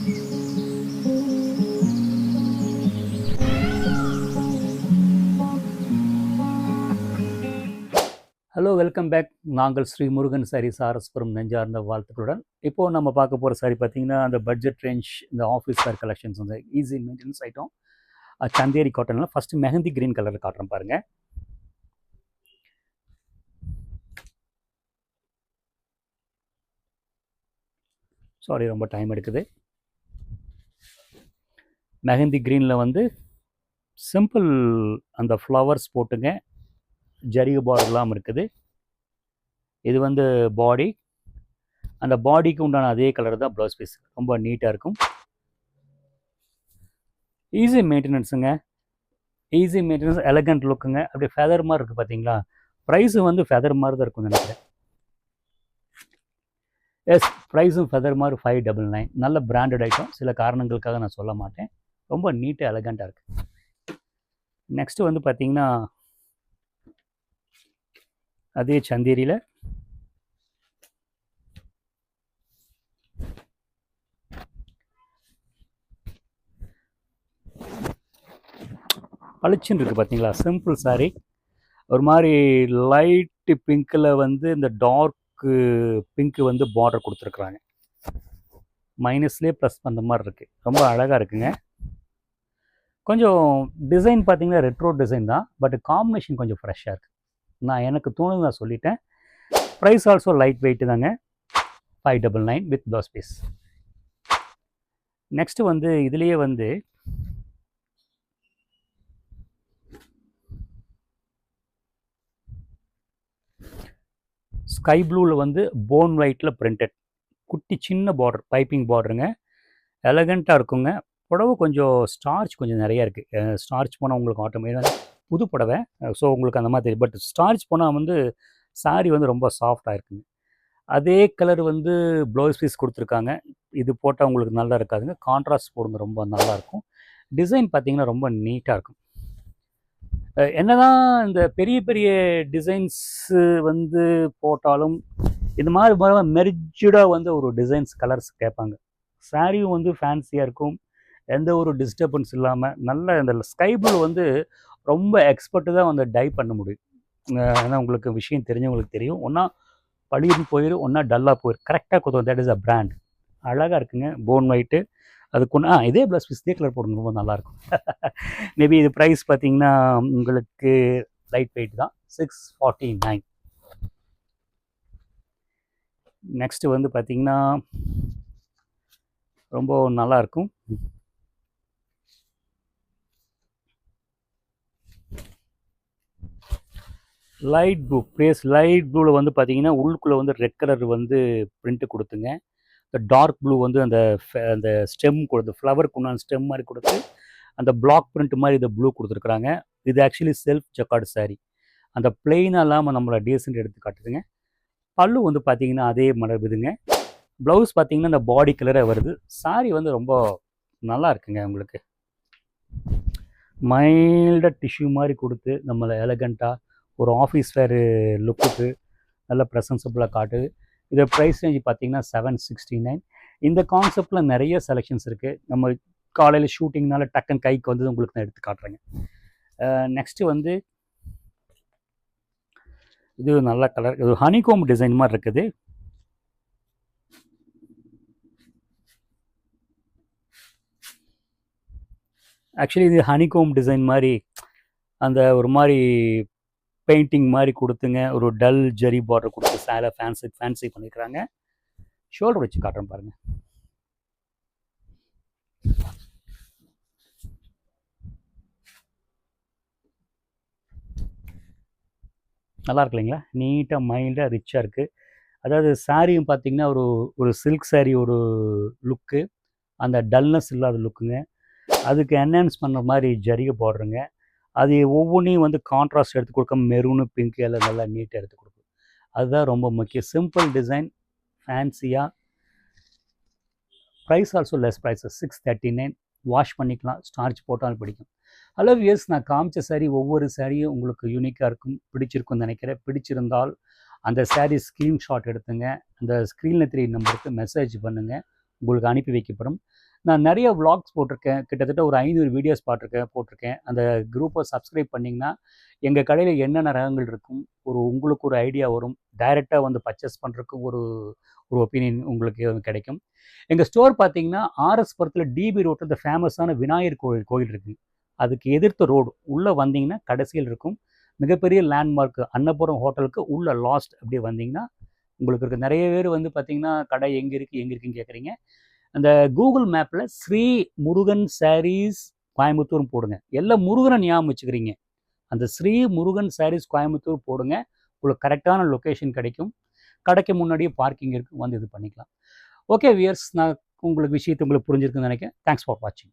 Hello, welcome back. நாங்கள் ஸ்ரீ முருகன் சாரீஸ் ஆர்எஸ்புரம் நெஞ்சார்ந்த வாழ்த்துக்களுடன். இப்போது நம்ம பார்க்க போகிற சாரி பார்த்தீங்கன்னா, அந்த பட்ஜெட் ரேஞ்ச், இந்த ஆஃபீஸ் வேர் கலெக்ஷன்ஸ் வந்து ஈஸி மெயின்டெனன்ஸ் ஐட்டம். சந்தேரி காட்டனில் ஃபஸ்ட்டு மெஹந்தி க்ரீன் கலரில் காட்டுறேன் பாருங்கள். சாரி, ரொம்ப டைம் எடுக்குது. மெஹந்தி க்ரீனில் வந்து சிம்பிள் அந்த ஃப்ளவர்ஸ் போட்டுங்க, ஜரிகை பார்டர்லாம் இருக்குது. இது வந்து பாடி, அந்த பாடிக்கு உண்டான அதே கலர் தான் ப்ளவுஸ் பீஸ். ரொம்ப நீட்டாக இருக்கும். ஈஸி மெயின்டெனன்ஸுங்க, ஈஸி மெயின்டெனன்ஸ், எலகண்ட் லுக்குங்க. அப்படியே ஃபெதர் மாதிரி இருக்குது பார்த்தீங்களா? ப்ரைஸு வந்து ஃபெதர் மாதிரி தான் இருக்கும்னு நினைக்கிறேன். எஸ், ப்ரைஸும் ஃபெதர் மாதிரி 599. நல்ல பிராண்டட் ஐட்டம். சில காரணங்களுக்காக நான் சொல்ல மாட்டேன். ரொம்ப நீட்டாக எலகண்ட்டாக இருக்குது. நெக்ஸ்ட்டு வந்து பார்த்தீங்கன்னா, அதே சந்தேரியில் பளிச்சுன்னு இருக்குது பார்த்தீங்களா? சிம்பிள் சாரீ. ஒரு மாதிரி லைட்டு பிங்க்கில் வந்து இந்த டார்க்கு பிங்க்கு வந்து பார்டர் கொடுத்துருக்குறாங்க. மைனஸ்லேயே ப்ளஸ் பண்ணுற மாதிரி இருக்குது. ரொம்ப அழகாக இருக்குங்க. கொஞ்சம் டிசைன் பார்த்தீங்கன்னா ரெட்ரோ டிசைன் தான், பட் காம்பினேஷன் கொஞ்சம் ஃப்ரெஷ்ஷாக இருக்குது. நான் எனக்கு தோணுது, நான் சொல்லிட்டேன். ப்ரைஸ் ஆல்சோ லைட் வெயிட்டு தாங்க, 599 வித் ப்ளவுஸ் பீஸ். நெக்ஸ்ட்டு வந்து இதுலேயே வந்து ஸ்கை ப்ளூவில் வந்து போன் ஒயிட்டில் பிரிண்டட் குட்டி சின்ன பார்டர், பைப்பிங் பார்டருங்க. எலகண்ட்டாக இருக்குங்க. புடவை கொஞ்சம் ஸ்டார்ச் கொஞ்சம் நிறையா இருக்குது. ஸ்டார்ச் போனால் உங்களுக்கு ஆட்டோமேட்டிக்காக புது புடவை, ஸோ உங்களுக்கு அந்த மாதிரி தெரியும். பட் ஸ்டார்ச் போனால் வந்து சாரீ வந்து ரொம்ப சாஃப்டாக இருக்குங்க. அதே கலர் வந்து ப்ளவுஸ் பீஸ் கொடுத்துருக்காங்க. இது போட்டால் உங்களுக்கு நல்லா இருக்காதுங்க, கான்ட்ராஸ்ட் போடுங்க, ரொம்ப நல்லாயிருக்கும். டிசைன் பார்த்திங்கன்னா ரொம்ப நீட்டாக இருக்கும். என்னதான் இந்த பெரிய பெரிய டிசைன்ஸு வந்து போட்டாலும் இந்த மாதிரி மெர்ஜாக வந்து ஒரு டிசைன்ஸ் கலர்ஸ் கேட்பாங்க. சாரியும் வந்து ஃபேன்சியாக இருக்கும், எந்த ஒரு டிஸ்டர்பன்ஸ் இல்லாமல். நல்ல இந்த ஸ்கை ப்ளூ வந்து ரொம்ப எக்ஸ்பர்ட்டு தான் வந்து டை பண்ண முடியும். ஏன்னா உங்களுக்கு விஷயம் தெரிஞ்சவங்களுக்கு தெரியும். ஒன்றா பளிர்னு போயிடும், ஒன்றா டல்லாக போயிடும். கரெக்டாக கொடுத்தோம். That is a brand. அழகாக இருக்குங்க. போன் ஒயிட்டு அதுக்கு இதே ப்ளஸ் பீஸ், இதே கலர் போடுங்க, ரொம்ப நல்லாயிருக்கும். மேபி இது ப்ரைஸ் பார்த்தீங்கன்னா உங்களுக்கு லைட் வெயிட் தான், 649. நெக்ஸ்ட்டு வந்து பார்த்திங்கன்னா ரொம்ப நல்லாயிருக்கும். லைட் ப்ளூ, ப்ளேஸ் லைட் ப்ளூவில் வந்து பார்த்திங்கன்னா உள்ளுக்குள்ளே வந்து ரெட் கலர் வந்து பிரிண்ட்டு கொடுத்துங்க. இந்த டார்க் ப்ளூ வந்து அந்த அந்த ஸ்டெம் கொடுத்து, ஃப்ளவருக்கு உண்டான ஸ்டெம் மாதிரி கொடுத்து, அந்த பிளாக் பிரிண்ட் மாதிரி இந்த ப்ளூ கொடுத்துருக்குறாங்க. இது ஆக்சுவலி செல்ஃப் ஜக்கார்டு சாரீ. அந்த பிளெயினாக இல்லாமல் நம்மளை டீசெண்ட் எடுத்து காட்டுதுங்க. பல்லு வந்து பார்த்திங்கன்னா அதே மடங்குதுங்க. ப்ளவுஸ் பார்த்திங்கன்னா இந்த பாடி கலரே வருது. சாரீ வந்து ரொம்ப நல்லா இருக்குங்க. உங்களுக்கு மைல்டாக டிஷ்யூ மாதிரி கொடுத்து நம்மளை எலகண்ட்டாக ஒரு ஆஃபீஸ் வேர் லுக்குக்கு நல்ல ப்ரெசன்சபிளாக காட்டுது. இது ப்ரைஸ் ரேஞ்ச் பார்த்திங்கன்னா 769. இந்த கான்செப்டில் நிறைய செலெக்ஷன்ஸ் இருக்குது. நம்ம காலையில் ஷூட்டிங்னால டக்குன்னு கைக்கு வந்து உங்களுக்கு நான் எடுத்து காட்டுறேங்க. நெக்ஸ்ட்டு வந்து இது நல்ல கலர், இது ஹனிகோம் டிசைன் மாதிரி இருக்குது. ஆக்சுவலி இது ஹனிகோம் டிசைன் மாதிரி அந்த ஒரு மாதிரி பெயிண்டிங் மாதிரி கொடுத்துங்க, ஒரு டல் ஜெரி பார்டர் கொடுத்து சேலை ஃபேன்சி பண்ணிக்கிறாங்க. ஷோல்டர் வச்சு காட்டுறேன் பாருங்கள். நல்லா இருக்கு இல்லைங்களா? நீட்டாக மைல்டாக ரிச்சாக இருக்குது. அதாவது சாரியும் பார்த்திங்கன்னா ஒரு சில்க் சாரீ ஒரு லுக்கு, அந்த டல்னஸ் இல்லாத லுக்குங்க. அதுக்கு என்ஹான்ஸ் பண்ணுற மாதிரி ஜரிகை பார்டருங்க. அது ஒவ்வொன்றையும் வந்து கான்ட்ராஸ்ட் எடுத்து கொடுக்க, மெரூனு பிங்க் எல்லாம் நல்லா நீட்டாக எடுத்து கொடுக்கும். அதுதான் ரொம்ப முக்கியம். சிம்பிள் டிசைன், ஃபேன்சியாக. Price also less price, 639. Wash பண்ணிக்கலாம், ஸ்டார்ச் போட்டாலும் பிடிக்கும். ஹலோ வியர்ஸ், நான் காமிச்ச சாரீ ஒவ்வொரு சாரியும் உங்களுக்கு யூனிக்காக இருக்கும், பிடிச்சிருக்குன்னு நினைக்கிறேன். பிடிச்சிருந்தால் அந்த சாரீ ஸ்க்ரீன்ஷாட் எடுத்துங்க, அந்த ஸ்க்ரீனில் 3 நம்பருக்கு மெசேஜ் பண்ணுங்கள். உங்களுக்கு அனுப்பி வைக்கப்படும். நான் நிறைய விளாக்ஸ் போட்டிருக்கேன். கிட்டத்தட்ட ஒரு 500 வீடியோஸ் போட்டிருக்கேன். அந்த குரூப்பை சப்ஸ்கிரைப் பண்ணிங்கன்னா எங்கள் கடையில் என்னென்ன ரகங்கள் இருக்கும், உங்களுக்கு ஒரு ஐடியா வரும். டைரெக்டாக வந்து பர்ச்சேஸ் பண்ணுறதுக்கு ஒரு ஒரு ஒப்பீனியன் உங்களுக்கு கிடைக்கும். எங்கள் ஸ்டோர் பார்த்தீங்கன்னா ஆர்எஸ் புரத்தில் டிபி ரோட்டில் இந்த ஃபேமஸான விநாயகர் கோயில் இருக்குது. அதுக்கு எதிர்த்த ரோடு உள்ளே வந்தீங்கன்னா கடைசியில் இருக்கும். மிகப்பெரிய லேண்ட்மார்க் அன்னபுரம் ஹோட்டலுக்கு உள்ள லாஸ்ட் அப்படியே வந்தீங்கன்னா உங்களுக்கு இருக்குது. நிறைய பேர் வந்து பார்த்தீங்கன்னா கடை எங்கே இருக்குன்னு கேட்குறீங்க. அந்த கூகுள் மேப்பில் ஸ்ரீ முருகன் சாரீஸ் கோயம்புத்தூர்னு போடுங்க. எல்லாம் முருகனை ஞாபகம் வச்சுக்கிறீங்க. அந்த ஸ்ரீ முருகன் சாரீஸ் கோயம்புத்தூர் போடுங்க. உங்களுக்கு கரெக்டான லொக்கேஷன் கிடைக்கும். கடைக்கு முன்னாடியே பார்க்கிங் இருக்குது, வந்து இது பண்ணிக்கலாம். ஓகே வியர்ஸ், நான் உங்களுக்கு விஷயத்தை உங்களுக்கு புரிஞ்சிருக்குன்னு நினைக்கிறேன். தேங்க்ஸ் ஃபார் வாட்சிங்.